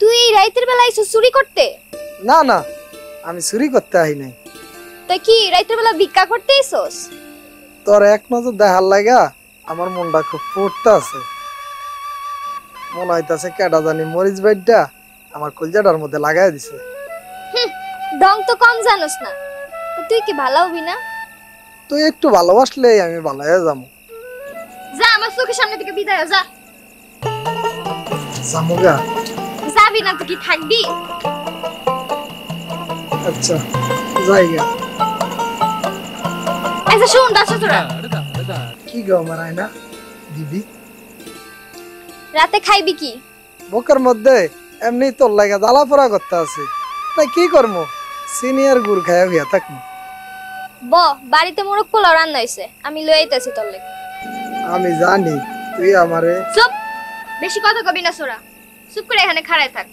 তুই এই রাতের বেলা এসে চুরি করতে? না না, আমি চুরি করতে আই নাই। তুই কি রাতের বেলা ভিক্ষা করতে এসোস? তোর এক নজর দেখার লাগা আমার মনটা খুব পড়তে আছে। মনে হইতাছে কেডা জানি মরিচ বাইডা আমার কলজাটার মধ্যে লাগাই দিছে। ডং তো কম জানোস না। তুই কি ভালো হবি না? তুই একটু ভালোবাসলেই আমি ভালো হয়ে যাবো। যা আমার চোখের সামনে থেকে বিদায় হ, যা। জামুগা? যাবি না তো কি থাকবি? আচ্ছা যাইগা। আচ্ছা শুন বাসা তোরা। কি গো আমার আয়না দিবি? রাতে খাইবি কি? বুকের মধ্যে এমনি তোর লাগা জ্বালা পোড়া করতে আছে, তাই কি করবো? সিনিয়র গুড় খাইয়া বিয়া থাকবো। বাড়িতে মোরগ পোলাও রান্না হইছে, আমি লই আইতাছি তোর লাগি। আমি জানি তুই আমারে। চুপ, বেশি কথা কবি না সোরা। চুপ করে এখানে খাড়ায় থাক।